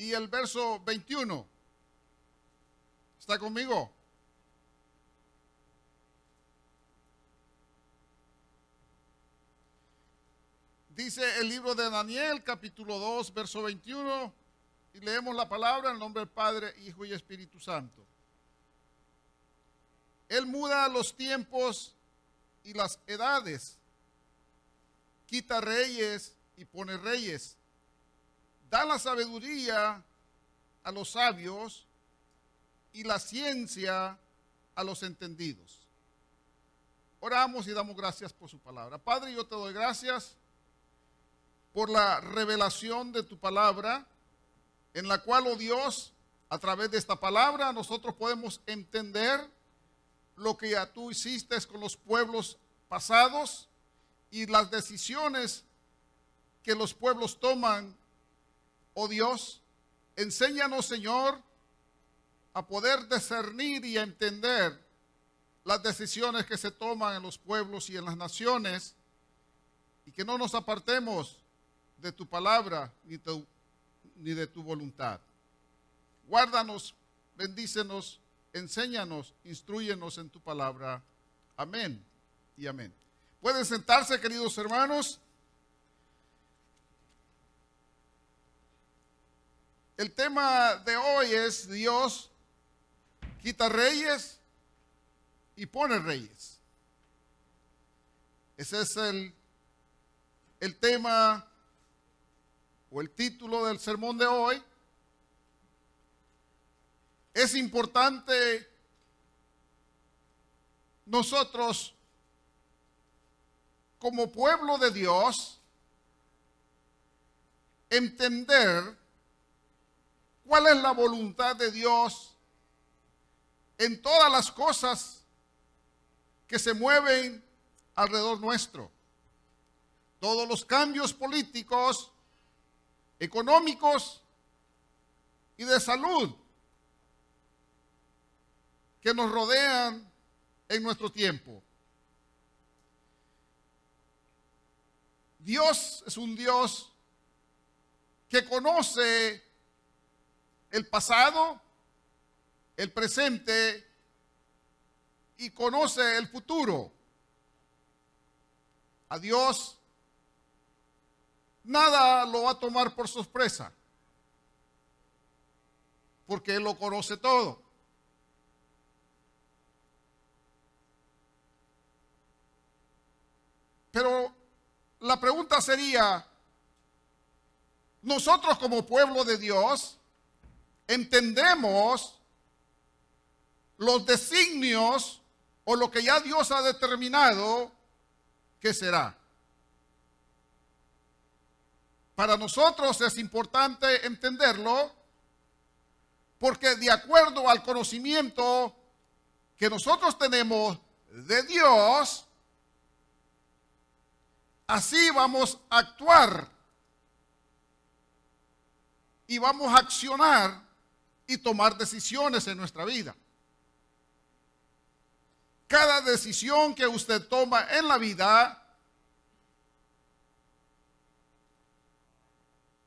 y el verso 21. ¿Está conmigo? Dice el libro de Daniel, capítulo 2, verso 21, y leemos la palabra en el nombre del Padre, Hijo y Espíritu Santo. Él muda los tiempos y las edades, quita reyes y pone reyes, da la sabiduría a los sabios y la ciencia a los entendidos. Oramos y damos gracias por su palabra. Padre, yo te doy gracias por la revelación de tu palabra, en la cual, oh Dios, a través de esta palabra nosotros podemos entender lo que ya tú hiciste con los pueblos pasados y las decisiones que los pueblos toman, oh Dios. Enséñanos, Señor, a poder discernir y a entender las decisiones que se toman en los pueblos y en las naciones, y que no nos apartemos de tu palabra ni de tu voluntad. Guárdanos, bendícenos, enséñanos, instrúyenos en tu palabra. Amén y amén. Pueden sentarse, queridos hermanos. El tema de hoy es: Dios quita reyes y pone reyes. Ese es el tema o el título del sermón de hoy. Es importante nosotros, como pueblo de Dios, entender cuál es la voluntad de Dios en todas las cosas que se mueven alrededor nuestro. Todos los cambios políticos, económicos y de salud que nos rodean en nuestro tiempo. Dios es un Dios que conoce el pasado, el presente y conoce el futuro. A Dios nada lo va a tomar por sorpresa, porque Él lo conoce todo. Pero la pregunta sería: nosotros como pueblo de Dios entendemos los designios o lo que ya Dios ha determinado que será. Para nosotros es importante entenderlo, porque de acuerdo al conocimiento que nosotros tenemos de Dios, así vamos a actuar y vamos a accionar y tomar decisiones en nuestra vida. Cada decisión que usted toma en la vida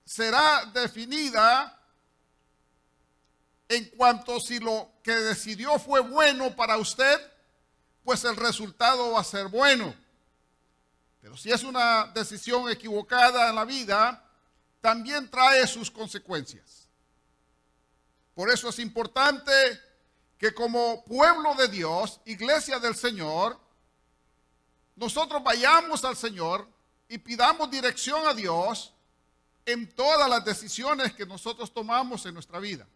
será definida en cuanto si lo que decidió fue bueno para usted, pues el resultado va a ser bueno. Pero si es una decisión equivocada en la vida, también trae sus consecuencias. Por eso es importante que como pueblo de Dios, iglesia del Señor, nosotros vayamos al Señor y pidamos dirección a Dios en todas las decisiones que nosotros tomamos en nuestra vida.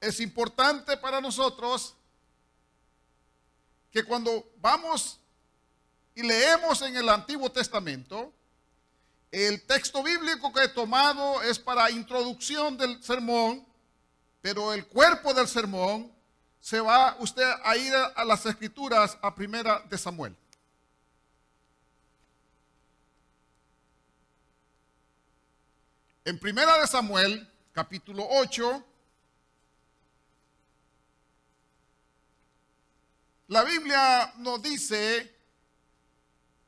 Es importante para nosotros que cuando vamos y leemos en el Antiguo Testamento, el texto bíblico que he tomado es para introducción del sermón, pero el cuerpo del sermón se va usted a ir a las Escrituras, a Primera de Samuel. En Primera de Samuel, capítulo 8, la Biblia nos dice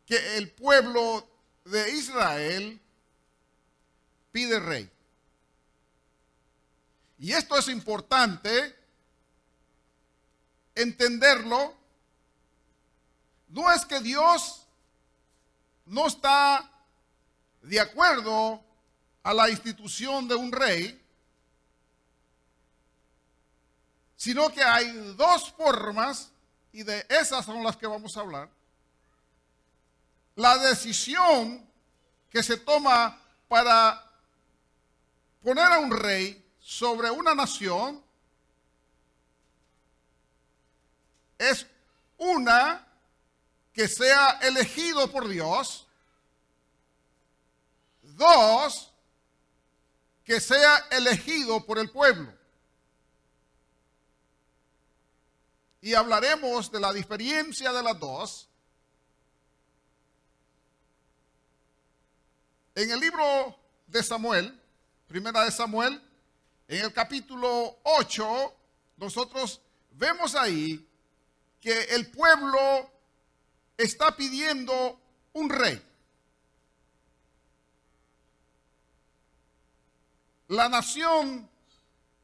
que el pueblo de Israel pide rey. Y esto es importante entenderlo. No es que Dios no está de acuerdo a la institución de un rey, sino que hay dos formas, y de esas son las que vamos a hablar. La decisión que se toma para poner a un rey sobre una nación es una que sea elegido por Dios, dos, que sea elegido por el pueblo. Y hablaremos de la diferencia de las dos. En el libro de Samuel, primera de Samuel, en el capítulo 8, nosotros vemos ahí que el pueblo está pidiendo un rey. La nación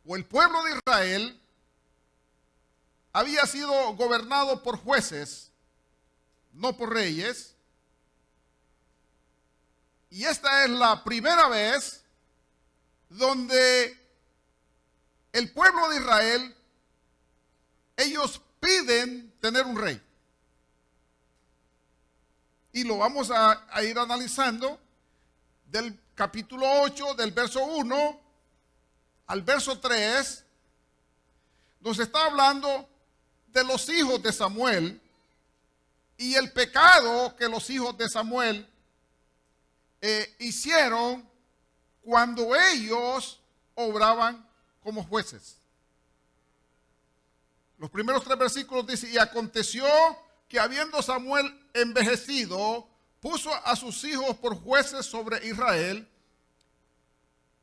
o el pueblo de Israel había sido gobernado por jueces, no por reyes. Y esta es la primera vez donde el pueblo de Israel, ellos piden tener un rey. Y lo vamos a ir analizando del capítulo 8, del verso 1 al verso 3. Nos está hablando de los hijos de Samuel y el pecado que los hijos de Samuel hicieron cuando ellos obraban como jueces. Los primeros 3 versículos dicen: y aconteció que habiendo Samuel envejecido, puso a sus hijos por jueces sobre Israel,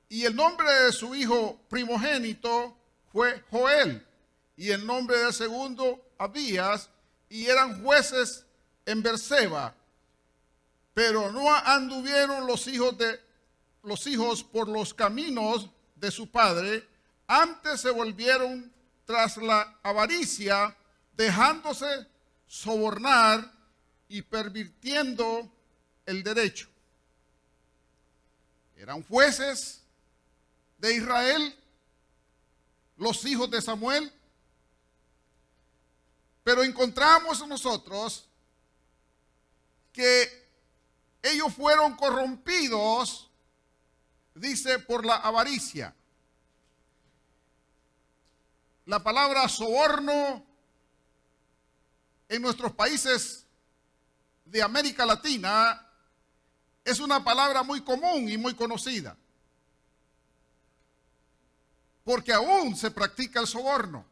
y el nombre de su hijo primogénito fue Joel, y el nombre del segundo Abías, y eran jueces en Berseba. Pero no anduvieron los hijos por los caminos de su padre, antes se volvieron tras la avaricia, dejándose sobornar y pervirtiendo el derecho. Eran jueces de Israel, los hijos de Samuel, pero encontramos nosotros que ellos fueron corrompidos, dice, por la avaricia. La palabra soborno en nuestros países de América Latina es una palabra muy común y muy conocida, porque aún se practica el soborno.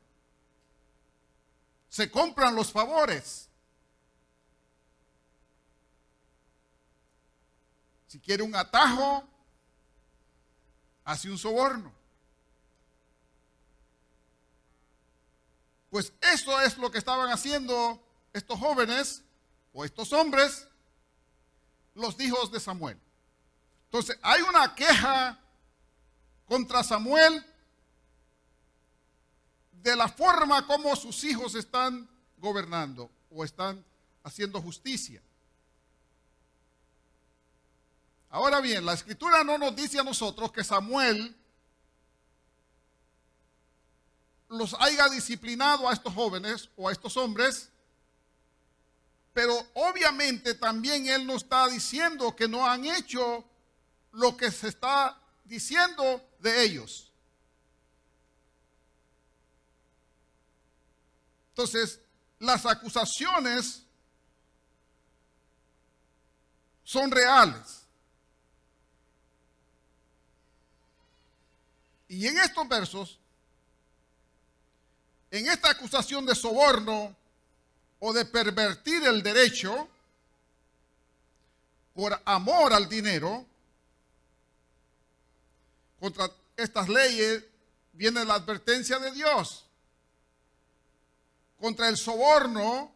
Se compran los favores. Si quiere un atajo, hace un soborno. Pues eso es lo que estaban haciendo estos jóvenes o estos hombres, los hijos de Samuel. Entonces hay una queja contra Samuel de la forma como sus hijos están gobernando o están haciendo justicia. Ahora bien, la Escritura no nos dice a nosotros que Samuel los haya disciplinado a estos jóvenes o a estos hombres, pero obviamente también él no está diciendo que no han hecho lo que se está diciendo de ellos. Entonces, las acusaciones son reales. Y en estos versos, en esta acusación de soborno o de pervertir el derecho por amor al dinero, contra estas leyes viene la advertencia de Dios. Contra el soborno,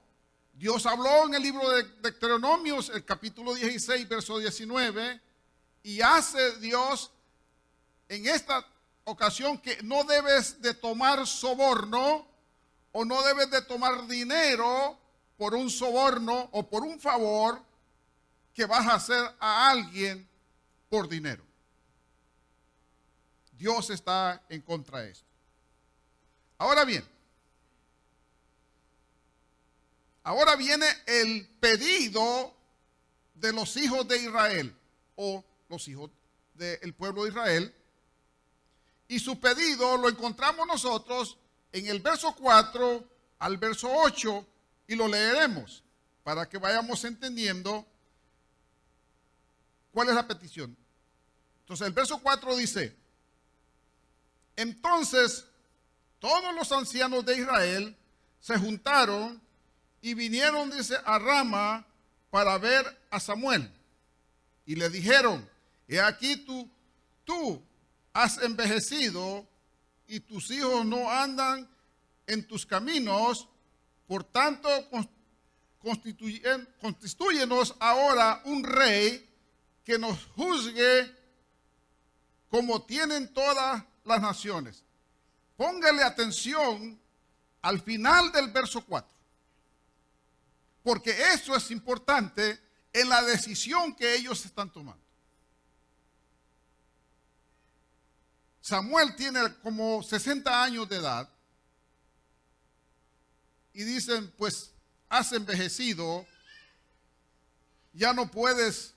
Dios habló en el libro de Deuteronomios, el capítulo 16, verso 19, y hace Dios en esta ocasión que no debes de tomar soborno o no debes de tomar dinero por un soborno o por un favor que vas a hacer a alguien por dinero. Dios está en contra de esto. Ahora bien, ahora viene el pedido de los hijos de Israel o los hijos del pueblo de Israel. Y su pedido lo encontramos nosotros en el verso 4 al verso 8 y lo leeremos para que vayamos entendiendo cuál es la petición. Entonces el verso 4 dice: entonces todos los ancianos de Israel se juntaron y vinieron, dice, a Rama para ver a Samuel. Y le dijeron: he aquí tú has envejecido y tus hijos no andan en tus caminos, por tanto constitúyenos ahora un rey que nos juzgue como tienen todas las naciones. Póngale atención al final del verso 4, porque eso es importante en la decisión que ellos están tomando. Samuel tiene como 60 años de edad y dicen: pues has envejecido, ya no puedes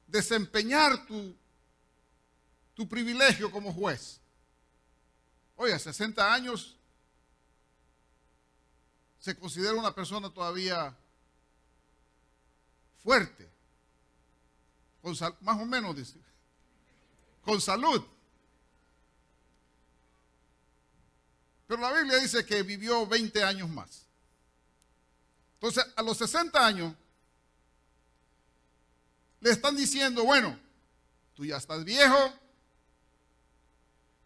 desempeñar tu privilegio como juez. Oiga, 60 años se considera una persona todavía fuerte, más o menos, dice, con salud. Pero la Biblia dice que vivió 20 años más. Entonces, a los 60 años, le están diciendo: bueno, tú ya estás viejo,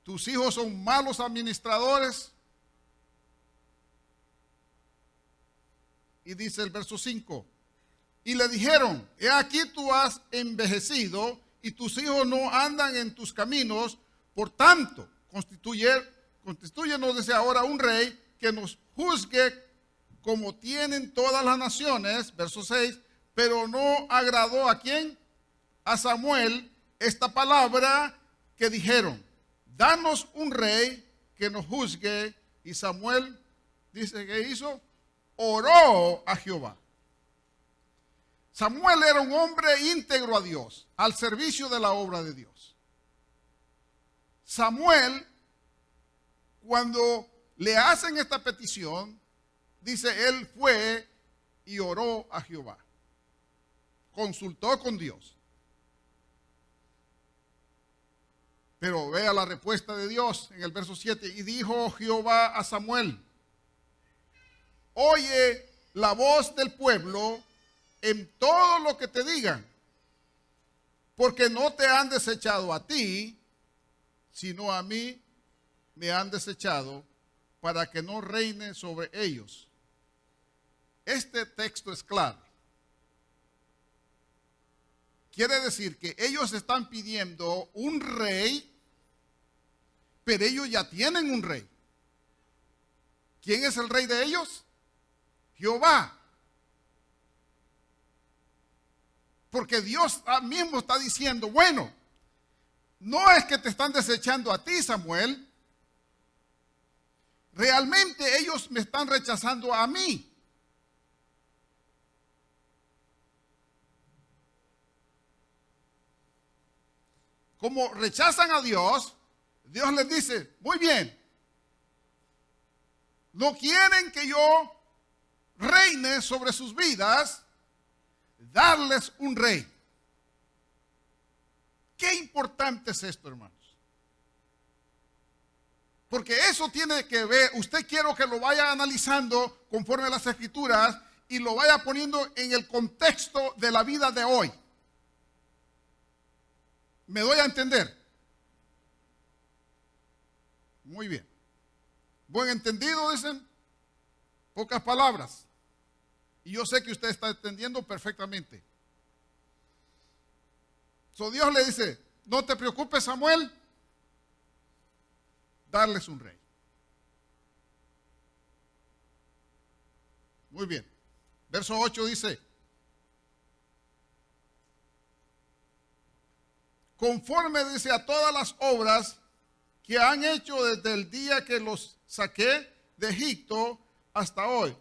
tus hijos son malos administradores. Y dice el verso 5, y le dijeron: he aquí tú has envejecido y tus hijos no andan en tus caminos, por tanto, constitúyenos desde ahora un rey que nos juzgue como tienen todas las naciones. Verso 6, pero no agradó ¿a quién? A Samuel esta palabra que dijeron: danos un rey que nos juzgue. Y Samuel, dice que hizo, oró a Jehová. Samuel era un hombre íntegro a Dios, al servicio de la obra de Dios. Samuel, cuando le hacen esta petición, dice, él fue y oró a Jehová. Consultó con Dios. Pero vea la respuesta de Dios en el verso 7. Y dijo Jehová a Samuel: oye la voz del pueblo en todo lo que te digan, porque no te han desechado a ti, sino a mí me han desechado, para que no reine sobre ellos. Este texto es claro. Quiere decir que ellos están pidiendo un rey, pero ellos ya tienen un rey. ¿Quién es el rey de ellos? Jehová. Porque Dios mismo está diciendo: bueno, no es que te están desechando a ti, Samuel. Realmente ellos me están rechazando a mí. Como rechazan a Dios, Dios les dice: muy bien, no quieren que yo reine sobre sus vidas, darles un rey. Qué importante es esto, hermanos. Porque eso tiene que ver, usted quiero que lo vaya analizando conforme a las Escrituras y lo vaya poniendo en el contexto de la vida de hoy. ¿Me doy a entender? Muy bien. Buen entendido, dicen. Pocas palabras. Y yo sé que usted está entendiendo perfectamente. So Dios le dice: no te preocupes, Samuel, darles un rey. Muy bien. Verso 8 dice: conforme dice a todas las obras que han hecho desde el día que los saqué de Egipto hasta hoy,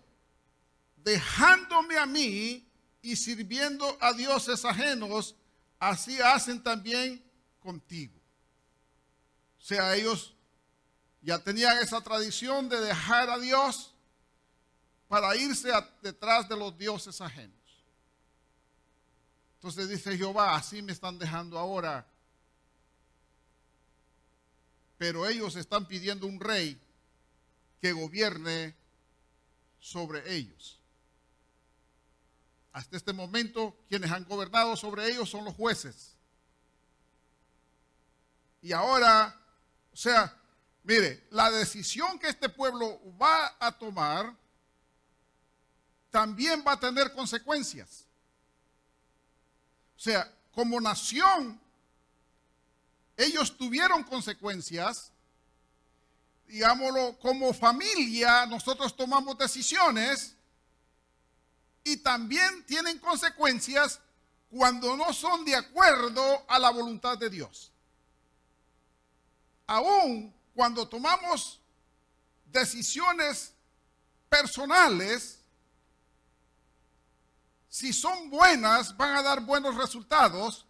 dejándome a mí y sirviendo a dioses ajenos, así hacen también contigo. O sea, ellos ya tenían esa tradición de dejar a Dios para irse detrás de los dioses ajenos. Entonces dice Jehová: así me están dejando ahora. Pero ellos están pidiendo un rey que gobierne sobre ellos. Hasta este momento, quienes han gobernado sobre ellos son los jueces. Y ahora, o sea, mire, la decisión que este pueblo va a tomar también va a tener consecuencias. O sea, como nación, ellos tuvieron consecuencias. Digámoslo, como familia, nosotros tomamos decisiones y también tienen consecuencias cuando no son de acuerdo a la voluntad de Dios. Aún cuando tomamos decisiones personales, si son buenas, van a dar buenos resultados,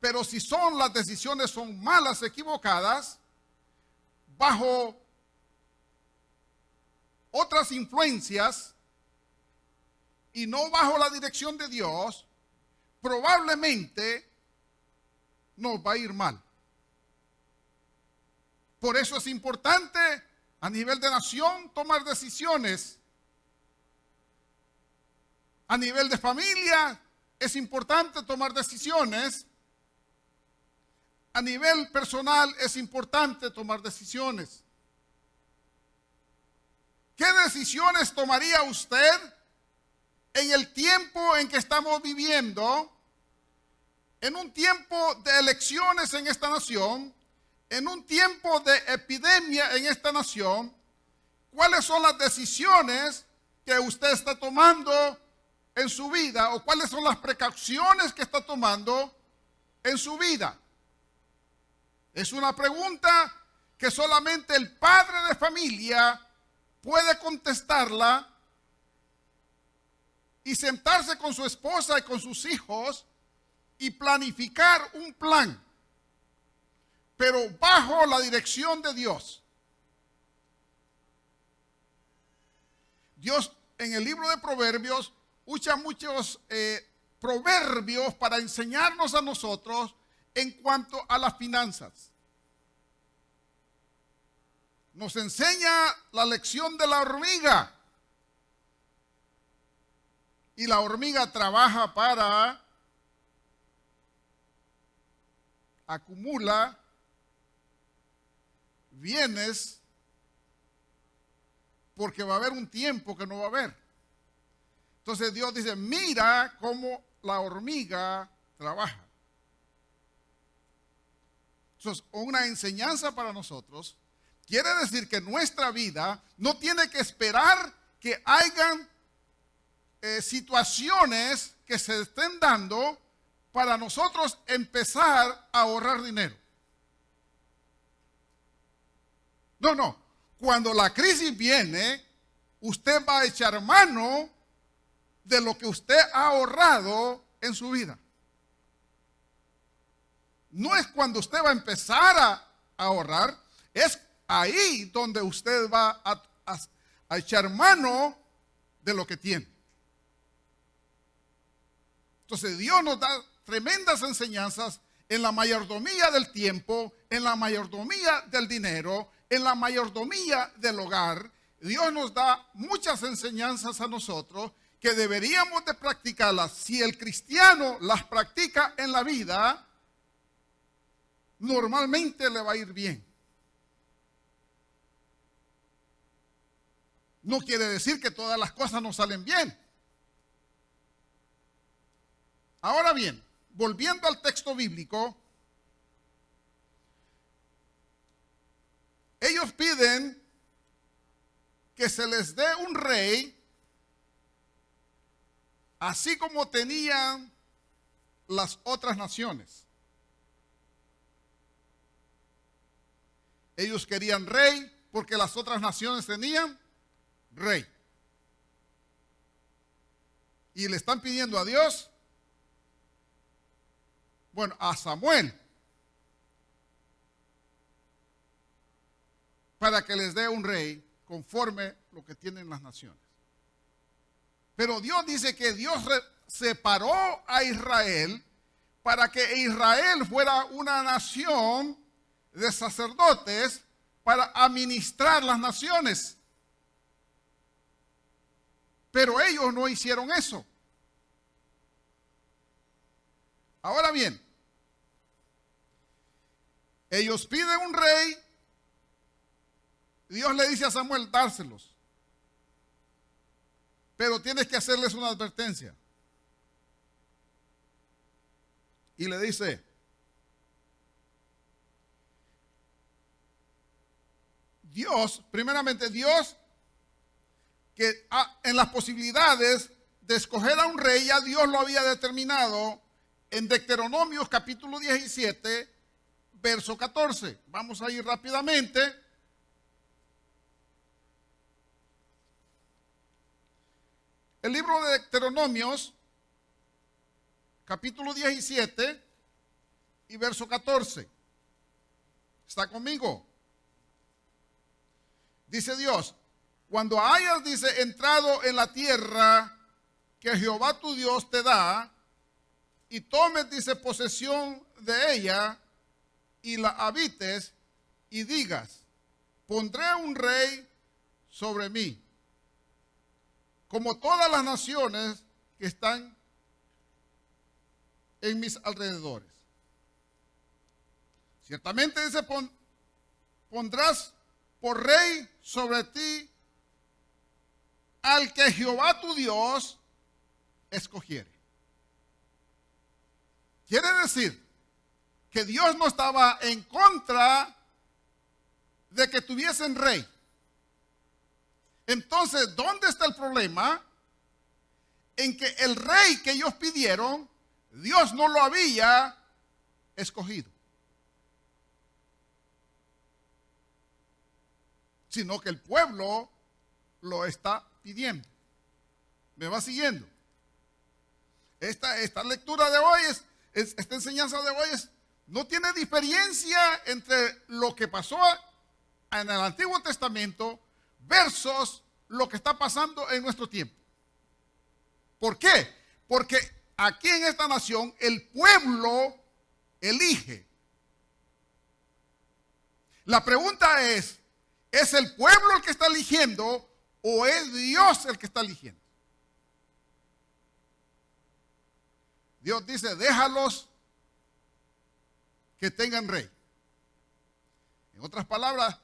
pero si las decisiones son malas, equivocadas, bajo otras influencias y no bajo la dirección de Dios, probablemente nos va a ir mal. Por eso es importante a nivel de nación tomar decisiones. A nivel de familia es importante tomar decisiones. A nivel personal es importante tomar decisiones. ¿Qué decisiones tomaría usted en el tiempo en que estamos viviendo? En un tiempo de elecciones en esta nación, en un tiempo de epidemia en esta nación, ¿cuáles son las decisiones que usted está tomando en su vida? ¿O cuáles son las precauciones que está tomando en su vida? Es una pregunta que solamente el padre de familia puede contestarla y sentarse con su esposa y con sus hijos y planificar un plan, pero bajo la dirección de Dios. Dios en el libro de Proverbios usa muchos proverbios para enseñarnos a nosotros en cuanto a las finanzas. Nos enseña la lección de la hormiga. Y la hormiga trabaja para acumula bienes, porque va a haber un tiempo que no va a haber. Entonces Dios dice: mira cómo la hormiga trabaja. Entonces, una enseñanza para nosotros. Quiere decir que nuestra vida no tiene que esperar que hayan situaciones que se estén dando para nosotros empezar a ahorrar dinero. No. Cuando la crisis viene, usted va a echar mano de lo que usted ha ahorrado en su vida. No es cuando usted va a empezar a ahorrar, es ahí donde usted va a echar mano de lo que tiene. Entonces Dios nos da tremendas enseñanzas en la mayordomía del tiempo, en la mayordomía del dinero, en la mayordomía del hogar. Dios nos da muchas enseñanzas a nosotros que deberíamos de practicarlas. Si el cristiano las practica en la vida, normalmente le va a ir bien. No quiere decir que todas las cosas nos salen bien. Ahora bien, volviendo al texto bíblico, Ellos piden que se les dé un rey, así como tenían las otras naciones. Ellos querían rey porque las otras naciones tenían rey. Y le están pidiendo a Dios, bueno, a Samuel, para que les dé un rey conforme lo que tienen las naciones. Pero Dios dice que Dios separó a Israel para que Israel fuera una nación de sacerdotes para administrar las naciones. Pero ellos no hicieron eso. Ahora bien, ellos piden un rey. Dios le dice a Samuel, dárselos. Pero tienes que hacerles una advertencia. Y le dice, Dios, primeramente Dios, que en las posibilidades de escoger a un rey, ya Dios lo había determinado en Deuteronomios capítulo 17, verso 14. Vamos a ir rápidamente. El libro de Deuteronomios, capítulo 17 y verso 14. ¿Está conmigo? Dice Dios, cuando hayas, dice, entrado en la tierra que Jehová tu Dios te da, y tomes, dice, posesión de ella, y la habites, y digas, pondré un rey sobre mí, como todas las naciones que están en mis alrededores. Ciertamente dice, pondrás por rey sobre ti al que Jehová tu Dios escogiere. Quiere decir que Dios no estaba en contra de que tuviesen rey. Entonces, ¿dónde está el problema? En que el rey que ellos pidieron, Dios no lo había escogido, sino que el pueblo lo está pidiendo. ¿Me va siguiendo? Esta lectura de hoy, esta enseñanza de hoy no tiene diferencia entre lo que pasó en el Antiguo Testamento versus lo que está pasando en nuestro tiempo. ¿Por qué? Porque aquí en esta nación el pueblo elige. La pregunta es el pueblo el que está eligiendo o es Dios el que está eligiendo? Dios dice, déjalos que tengan rey. En otras palabras,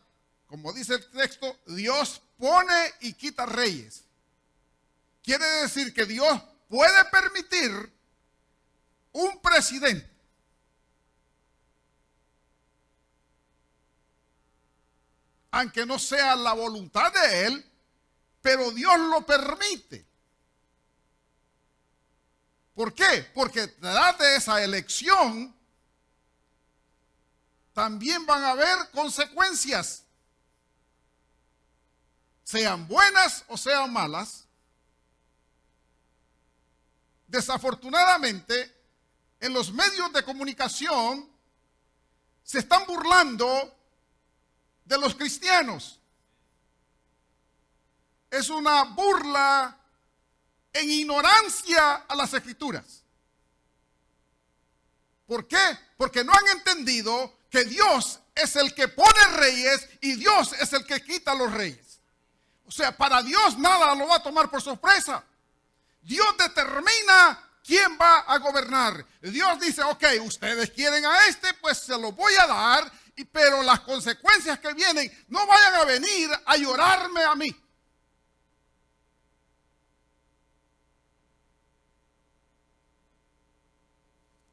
como dice el texto, Dios pone y quita reyes. Quiere decir que Dios puede permitir un presidente aunque no sea la voluntad de él, pero Dios lo permite. ¿Por qué? Porque detrás de esa elección también van a haber consecuencias, sean buenas o sean malas. Desafortunadamente, en los medios de comunicación se están burlando de los cristianos. Es una burla en ignorancia a las Escrituras. ¿Por qué? Porque no han entendido que Dios es el que pone reyes y Dios es el que quita los reyes. O sea, para Dios nada lo va a tomar por sorpresa. Dios determina quién va a gobernar. Dios dice, ok, ustedes quieren a este, pues se lo voy a dar, pero las consecuencias que vienen no vayan a venir a llorarme a mí.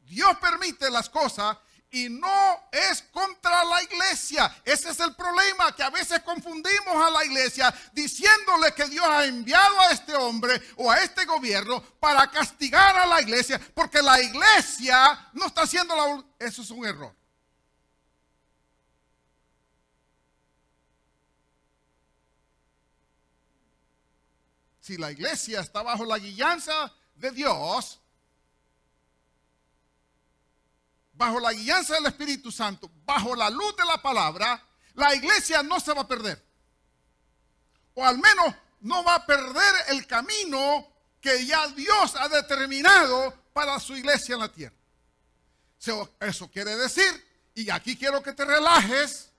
Dios permite las cosas y no es contra la iglesia. Ese es el problema, que a veces confundimos a la iglesia diciéndole que Dios ha enviado a este hombre o a este gobierno para castigar a la iglesia, porque la iglesia no está haciendo la voluntad. Eso es un error. Si la iglesia está bajo la guianza de Dios, bajo la guianza del Espíritu Santo, bajo la luz de la palabra, la iglesia no se va a perder. O al menos no va a perder el camino que ya Dios ha determinado para su iglesia en la tierra. Eso quiere decir, y aquí quiero que te relajes,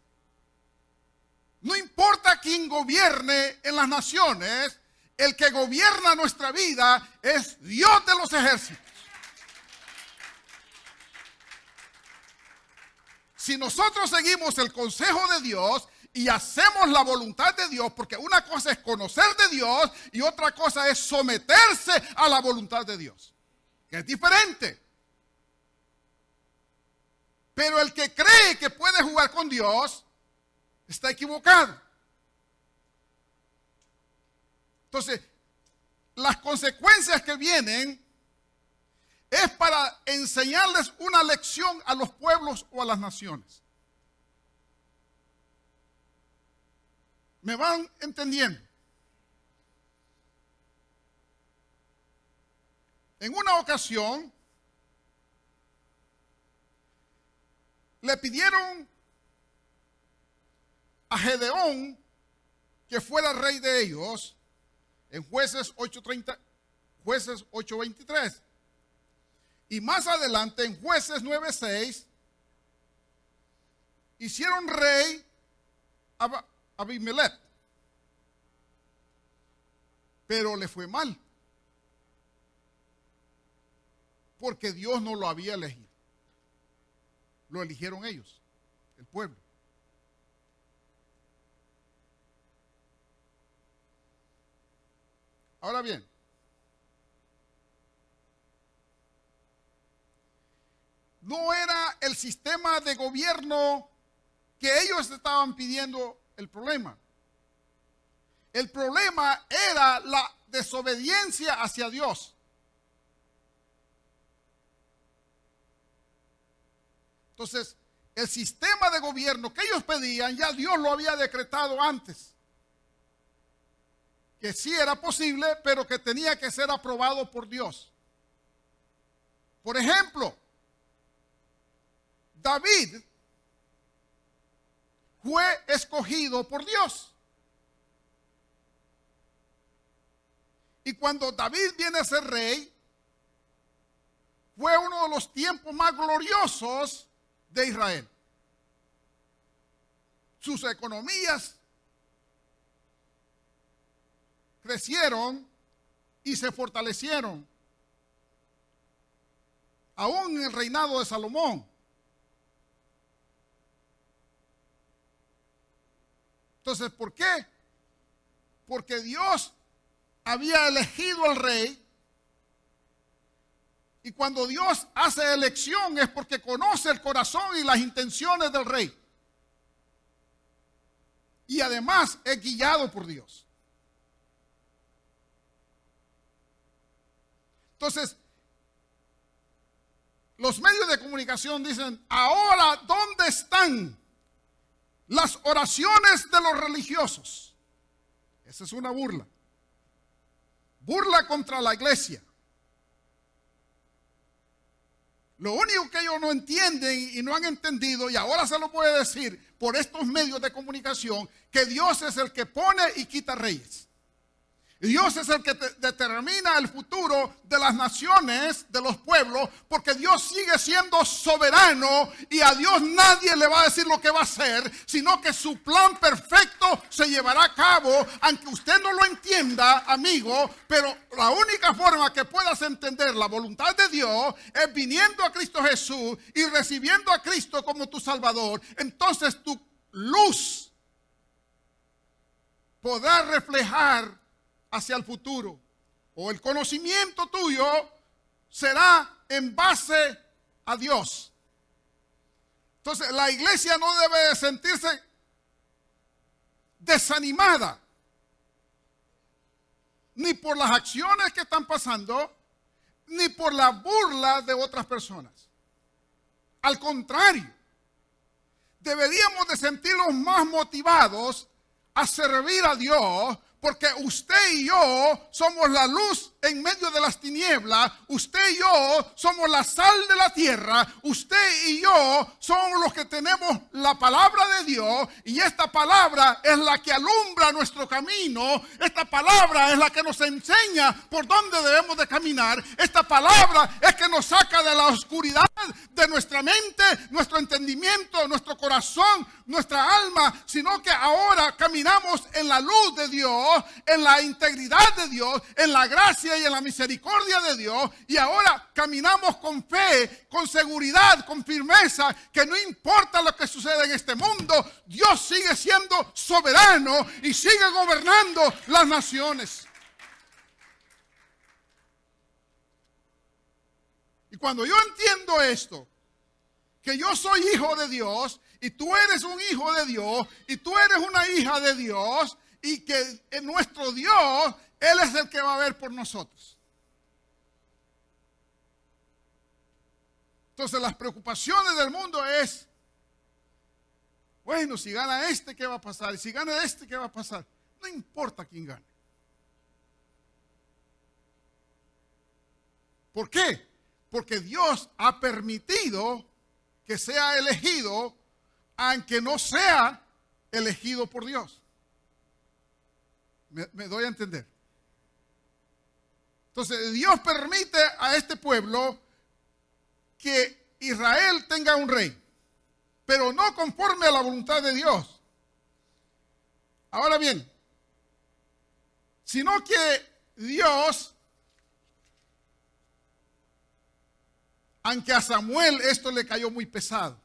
no importa quién gobierne en las naciones, el que gobierna nuestra vida es Dios de los ejércitos. Si nosotros seguimos el consejo de Dios y hacemos la voluntad de Dios, porque una cosa es conocer de Dios y otra cosa es someterse a la voluntad de Dios, que es diferente. Pero el que cree que puede jugar con Dios está equivocado. Entonces, las consecuencias que vienen es para enseñarles una lección a los pueblos o a las naciones. ¿Me van entendiendo? En una ocasión, le pidieron a Gedeón que fuera rey de ellos en Jueces 8:30, Jueces 8:23. Y más adelante en Jueces 9:6 hicieron rey a Abimelech. Pero le fue mal, porque Dios no lo había elegido. Lo eligieron ellos, el pueblo. Ahora bien, no era el sistema de gobierno que ellos estaban pidiendo el problema. El problema era la desobediencia hacia Dios. Entonces, el sistema de gobierno que ellos pedían, ya Dios lo había decretado antes. Que sí era posible, pero que tenía que ser aprobado por Dios. Por ejemplo, David fue escogido por Dios. Y cuando David viene a ser rey, fue uno de los tiempos más gloriosos de Israel. Sus economías crecieron y se fortalecieron. Aún en el reinado de Salomón. Entonces, ¿por qué? Porque Dios había elegido al rey. Y cuando Dios hace elección es porque conoce el corazón y las intenciones del rey. Y además es guiado por Dios. Entonces, los medios de comunicación dicen, ahora, ¿dónde están las oraciones de los religiosos? Esa es una burla. Burla contra la iglesia. Lo único que ellos no entienden y no han entendido, y ahora se lo puede decir por estos medios de comunicación, que Dios es el que pone y quita reyes. Dios es el que determina el futuro de las naciones, de los pueblos, porque Dios sigue siendo soberano y a Dios nadie le va a decir lo que va a hacer, sino que su plan perfecto se llevará a cabo, aunque usted no lo entienda, amigo, pero la única forma que puedas entender la voluntad de Dios es viniendo a Cristo Jesús y recibiendo a Cristo como tu Salvador. Entonces tu luz podrá reflejar hacia el futuro, o el conocimiento tuyo será en base a Dios. Entonces, la iglesia no debe de sentirse desanimada, ni por las acciones que están pasando, ni por la burla de otras personas. Al contrario, deberíamos de sentirnos más motivados a servir a Dios, porque usted y yo somos la luz en medio de las tinieblas. Usted y yo somos la sal de la tierra. Usted y yo somos los que tenemos la palabra de Dios. Y esta palabra es la que alumbra nuestro camino. Esta palabra es la que nos enseña por dónde debemos de caminar. Esta palabra es que nos saca de la oscuridad de nuestra mente, nuestro entendimiento, nuestro corazón, nuestra alma. Sino que ahora caminamos en la luz de Dios, en la integridad de Dios, en la gracia y en la misericordia de Dios. Y ahora caminamos con fe, con seguridad, con firmeza, que no importa lo que suceda en este mundo, Dios sigue siendo soberano y sigue gobernando las naciones. Y cuando yo entiendo esto, que yo soy hijo de Dios y tú eres un hijo de Dios y tú eres una hija de Dios, y que en nuestro Dios, Él es el que va a ver por nosotros. Entonces las preocupaciones del mundo es, bueno, si gana este, ¿qué va a pasar? Y si gana este, ¿qué va a pasar? No importa quién gane. ¿Por qué? Porque Dios ha permitido que sea elegido, aunque no sea elegido por Dios. Me doy a entender. Entonces Dios permite a este pueblo que Israel tenga un rey, pero no conforme a la voluntad de Dios. Ahora bien, sino que Dios, aunque a Samuel esto le cayó muy pesado,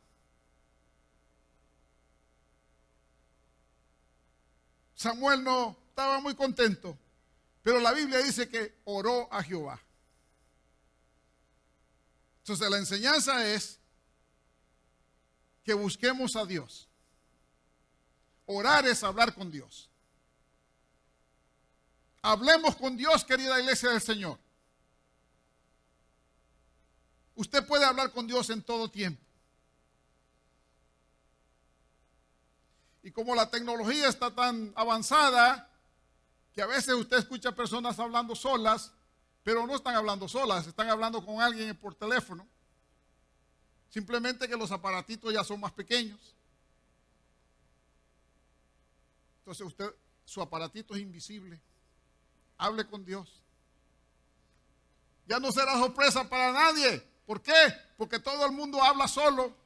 Samuel no estaba muy contento, pero la Biblia dice que oró a Jehová. Entonces la enseñanza es que busquemos a Dios. Orar es hablar con Dios. Hablemos con Dios, querida iglesia del Señor. Usted puede hablar con Dios en todo tiempo. Y como la tecnología está tan avanzada, que a veces usted escucha personas hablando solas, pero no están hablando solas, están hablando con alguien por teléfono. Simplemente que los aparatitos ya son más pequeños. Entonces su aparatito es invisible. Hable con Dios. Ya no será sorpresa para nadie. ¿Por qué? Porque todo el mundo habla solo.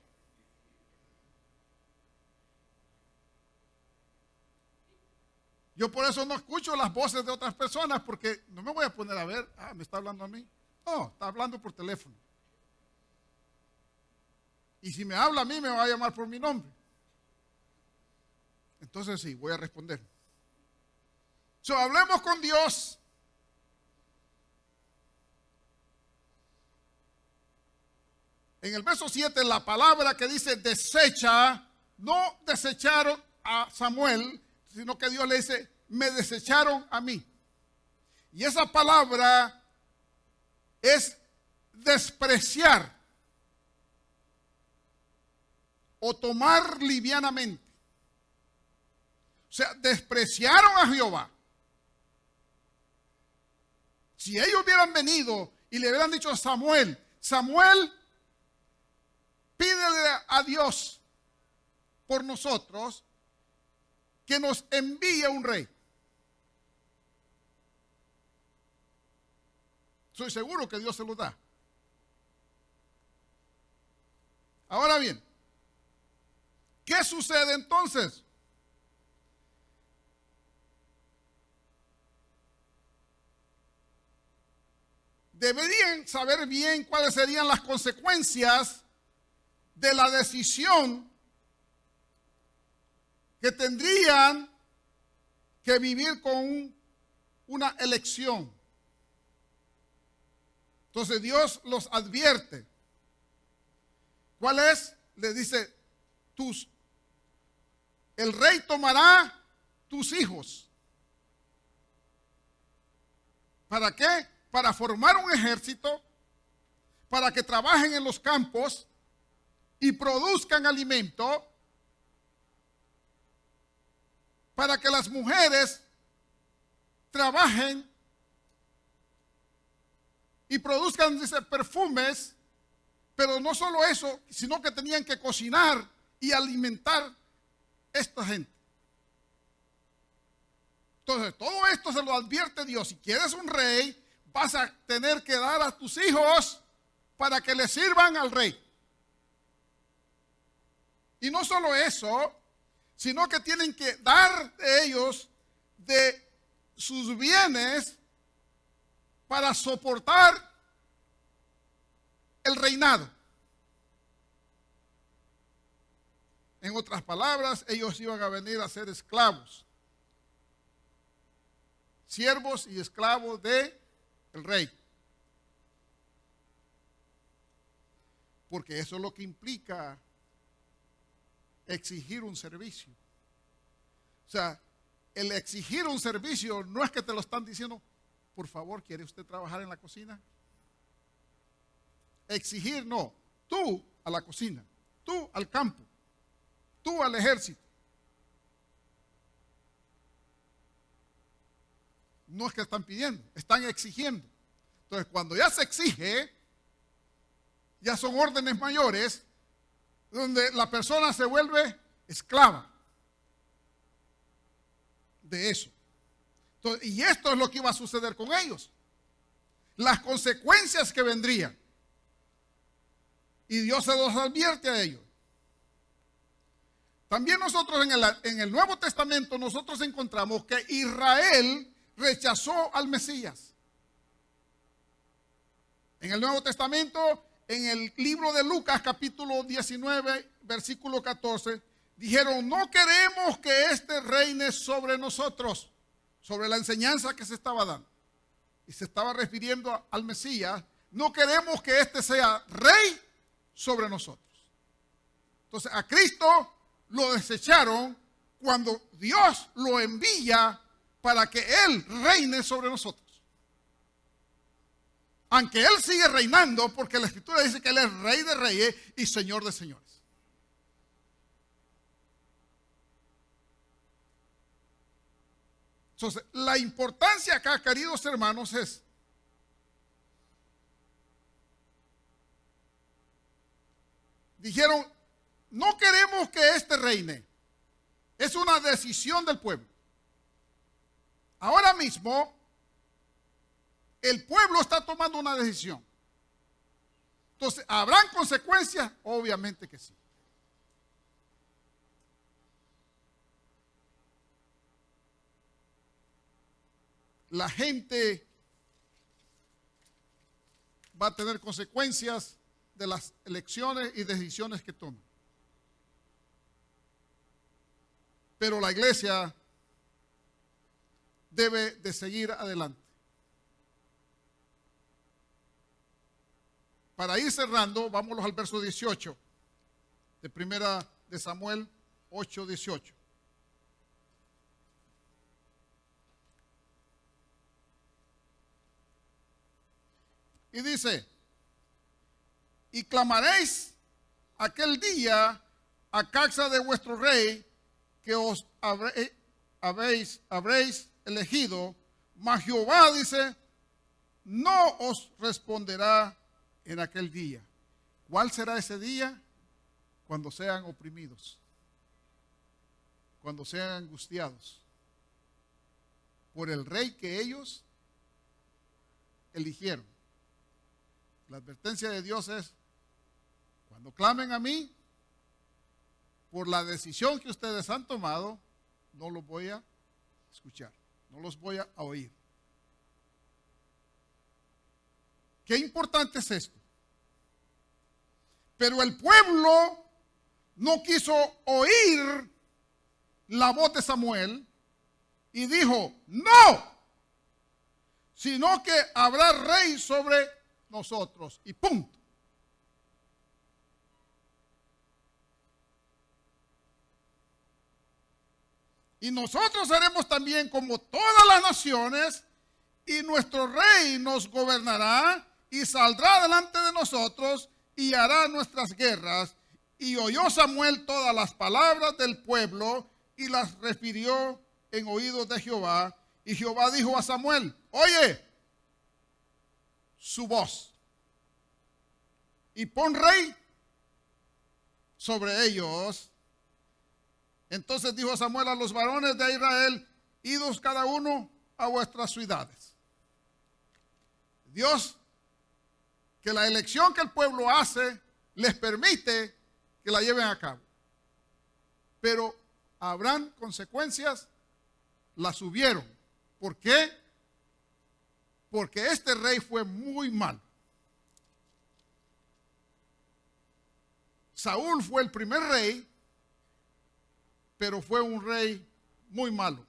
Yo por eso no escucho las voces de otras personas, porque no me voy a poner a ver, me está hablando a mí. No, está hablando por teléfono. Y si me habla a mí, me va a llamar por mi nombre. Entonces sí, voy a responder. Hablemos con Dios. En el verso 7, la palabra que dice desecha, no desecharon a Samuel, sino que Dios le dice, me desecharon a mí. Y esa palabra es despreciar o tomar livianamente. O sea, despreciaron a Jehová. Si ellos hubieran venido y le hubieran dicho a Samuel, Samuel, pídele a Dios por nosotros que nos envíe un rey. Soy seguro que Dios se lo da. Ahora bien, ¿qué sucede entonces? Deberían saber bien cuáles serían las consecuencias de la decisión que tendrían que vivir con una elección. Entonces Dios los advierte. ¿Cuál es? Les dice, el rey tomará tus hijos. ¿Para qué? Para formar un ejército, para que trabajen en los campos y produzcan alimento, para que las mujeres trabajen y produzcan, dice, perfumes, pero no solo eso, sino que tenían que cocinar y alimentar a esta gente. Entonces, todo esto se lo advierte Dios. Si quieres un rey, vas a tener que dar a tus hijos para que le sirvan al rey. Y no solo eso, sino que tienen que dar de ellos de sus bienes para soportar el reinado. En otras palabras, ellos iban a venir a ser esclavos, siervos y esclavos del rey. Porque eso es lo que implica exigir un servicio. O sea, el exigir un servicio no es que te lo están diciendo, por favor, ¿quiere usted trabajar en la cocina? Exigir no, tú a la cocina, tú al campo, tú al ejército. No es que están pidiendo, están exigiendo. Entonces, cuando ya se exige, ya son órdenes mayores, donde la persona se vuelve esclava de eso. Entonces, y esto es lo que iba a suceder con ellos. Las consecuencias que vendrían. Y Dios se los advierte a ellos. También nosotros en el Nuevo Testamento nosotros encontramos que Israel rechazó al Mesías. En el Nuevo Testamento, en el libro de Lucas capítulo 19, versículo 14, dijeron, no queremos que este reine sobre nosotros, sobre la enseñanza que se estaba dando. Y se estaba refiriendo al Mesías, no queremos que este sea rey sobre nosotros. Entonces a Cristo lo desecharon cuando Dios lo envía para que Él reine sobre nosotros. Aunque Él sigue reinando, porque la Escritura dice que Él es Rey de reyes y Señor de señores. Entonces, la importancia acá, queridos hermanos, es dijeron, no queremos que este reine. Es una decisión del pueblo. Ahora mismo, el pueblo está tomando una decisión. Entonces, ¿habrán consecuencias? Obviamente que sí. La gente va a tener consecuencias de las elecciones y decisiones que toman. Pero la iglesia debe de seguir adelante. Para ir cerrando, vámonos al verso 18 de primera de Samuel 8:18. Y dice, y clamaréis aquel día a causa de vuestro rey que os habréis elegido, mas Jehová dice, no os responderá en aquel día. ¿Cuál será ese día? Cuando sean oprimidos, cuando sean angustiados por el rey que ellos eligieron. La advertencia de Dios es, cuando clamen a mí, por la decisión que ustedes han tomado, no los voy a escuchar, no los voy a oír. Qué importante es esto. Pero el pueblo no quiso oír la voz de Samuel y dijo, no, sino que habrá rey sobre nosotros. Y punto. Y nosotros seremos también como todas las naciones, y nuestro rey nos gobernará y saldrá delante de nosotros y hará nuestras guerras. Y oyó Samuel todas las palabras del pueblo y las refirió en oídos de Jehová. Y Jehová dijo a Samuel: oye su voz y pon rey sobre ellos. Entonces dijo Samuel a los varones de Israel: idos cada uno a vuestras ciudades. Dios, que la elección que el pueblo hace les permite que la lleven a cabo, pero habrán consecuencias. Las hubieron. ¿Por qué? Porque este rey fue muy malo. Saúl fue el primer rey, pero fue un rey muy malo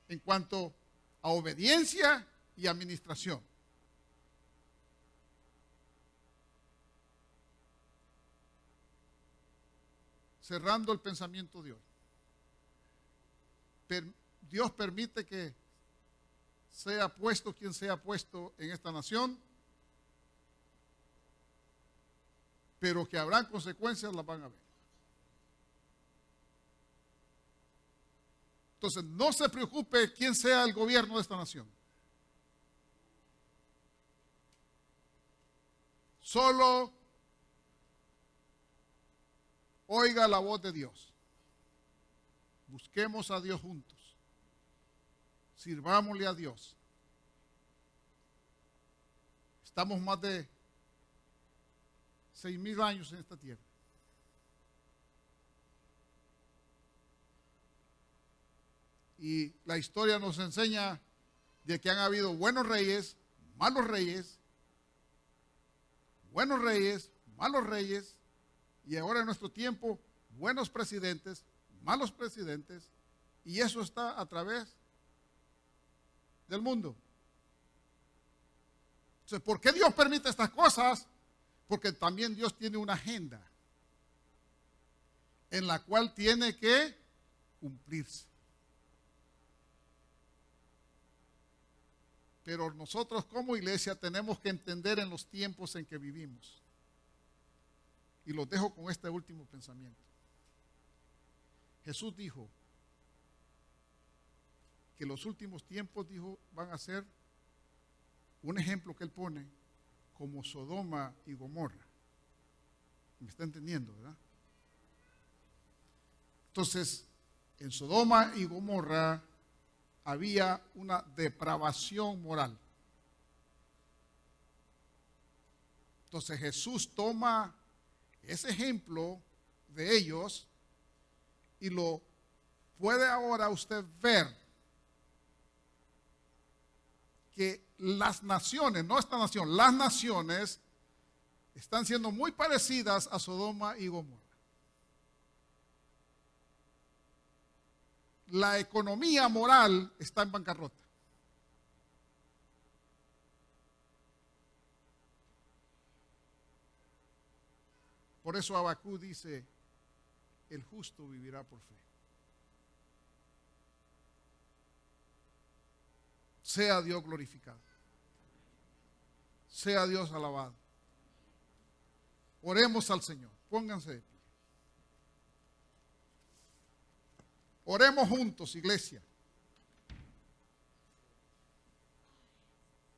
en cuanto a obediencia y administración. Cerrando el pensamiento de hoy. Dios permite que sea puesto quien sea puesto en esta nación, pero que habrán consecuencias, las van a ver. Entonces, no se preocupe quién sea el gobierno de esta nación. Solo oiga la voz de Dios. Busquemos a Dios juntos. Sirvámosle a Dios. Estamos más de 6,000 años en esta tierra. Y la historia nos enseña de que han habido buenos reyes, malos reyes, buenos reyes, malos reyes, y ahora en nuestro tiempo, buenos presidentes, malos presidentes, y eso está a través del mundo. Entonces, ¿por qué Dios permite estas cosas? Porque también Dios tiene una agenda en la cual tiene que cumplirse. Pero nosotros como iglesia tenemos que entender en los tiempos en que vivimos. Y los dejo con este último pensamiento. Jesús dijo que los últimos tiempos, dijo, van a ser un ejemplo que él pone como Sodoma y Gomorra. ¿Me está entendiendo, verdad? Entonces, en Sodoma y Gomorra había una depravación moral. Entonces Jesús toma ese ejemplo de ellos y lo puede ahora usted ver que las naciones, no esta nación, las naciones están siendo muy parecidas a Sodoma y Gomorra. La economía moral está en bancarrota. Por eso Habacuc dice: el justo vivirá por fe. Sea Dios glorificado. Sea Dios alabado. Oremos al Señor. Pónganse de pie. Oremos juntos, iglesia.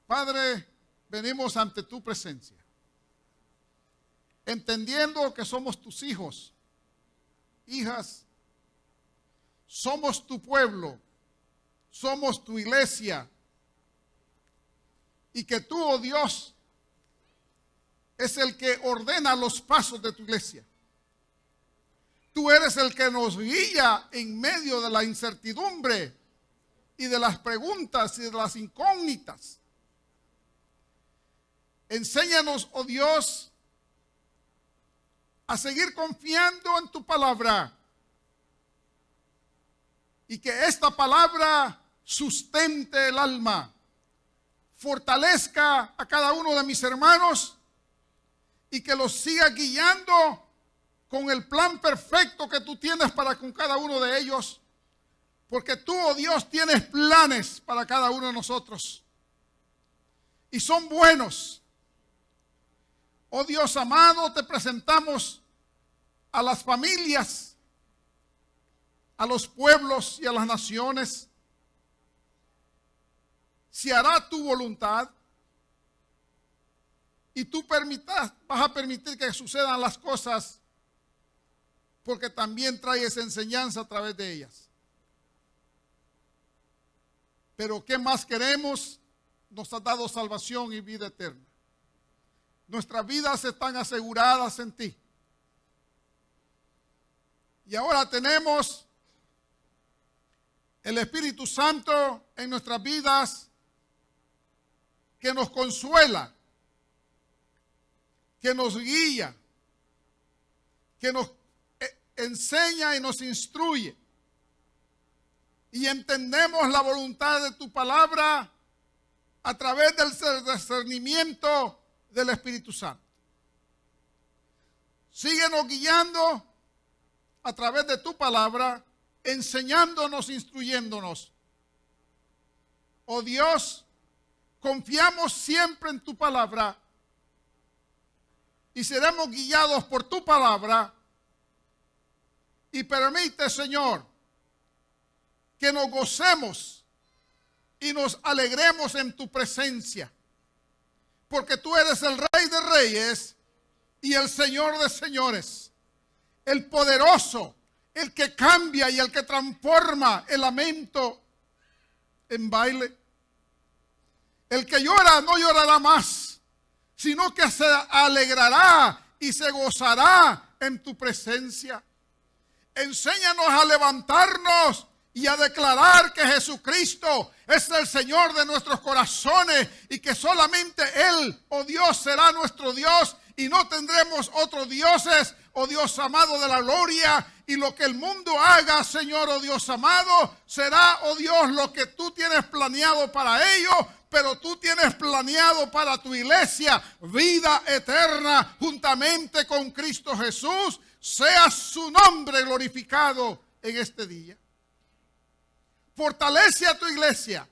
Padre, venimos ante tu presencia, entendiendo que somos tus hijos, hijas, somos tu pueblo, somos tu iglesia, y que tú, oh Dios, es el que ordena los pasos de tu iglesia. Tú eres el que nos guía en medio de la incertidumbre y de las preguntas y de las incógnitas. Enséñanos, oh Dios, a seguir confiando en tu palabra y que esta palabra sustente el alma, fortalezca a cada uno de mis hermanos y que los siga guiando con el plan perfecto que tú tienes para con cada uno de ellos, Porque tú, oh Dios, tienes planes para cada uno de nosotros. Y son buenos. Oh Dios amado, te presentamos a las familias, a los pueblos y a las naciones. Se hará tu voluntad y tú vas a permitir que sucedan las cosas porque también traes enseñanza a través de ellas. Pero ¿qué más queremos? Nos has dado salvación y vida eterna. Nuestras vidas están aseguradas en ti. Y ahora tenemos el Espíritu Santo en nuestras vidas que nos consuela, que nos guía, que nos enseña y nos instruye. Y entendemos la voluntad de tu palabra a través del discernimiento del Espíritu Santo. Síguenos guiando a través de tu palabra, enseñándonos, instruyéndonos. Oh Dios, confiamos siempre en tu palabra y seremos guiados por tu palabra. Y permite, Señor, que nos gocemos y nos alegremos en tu presencia. Porque tú eres el Rey de Reyes y el Señor de Señores. El poderoso, el que cambia y el que transforma el lamento en baile. El que llora no llorará más, sino que se alegrará y se gozará en tu presencia. Enséñanos a levantarnos y a declarar que Jesucristo es el Señor de nuestros corazones y que solamente Él, oh Dios, será nuestro Dios y no tendremos otros dioses, oh Dios amado de la gloria. Y lo que el mundo haga, Señor, oh Dios amado, será, oh Dios, lo que tú tienes planeado para ellos. Pero tú tienes planeado para tu iglesia vida eterna juntamente con Cristo Jesús. Sea su nombre glorificado en este día. Fortalece a tu iglesia.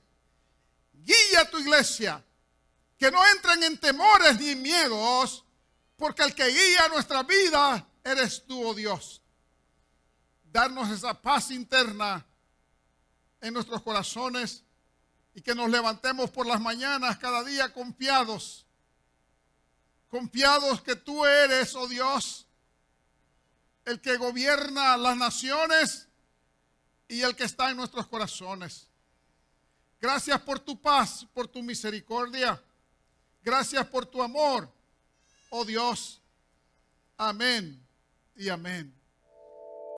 Guía a tu iglesia. Que no entren en temores ni en miedos. Porque el que guía nuestra vida eres tú, oh Dios. Darnos esa paz interna en nuestros corazones. Y que nos levantemos por las mañanas cada día confiados. Confiados que tú eres, oh Dios, el que gobierna las naciones y el que está en nuestros corazones. Gracias por tu paz, por tu misericordia. Gracias por tu amor, oh Dios. Amén y amén.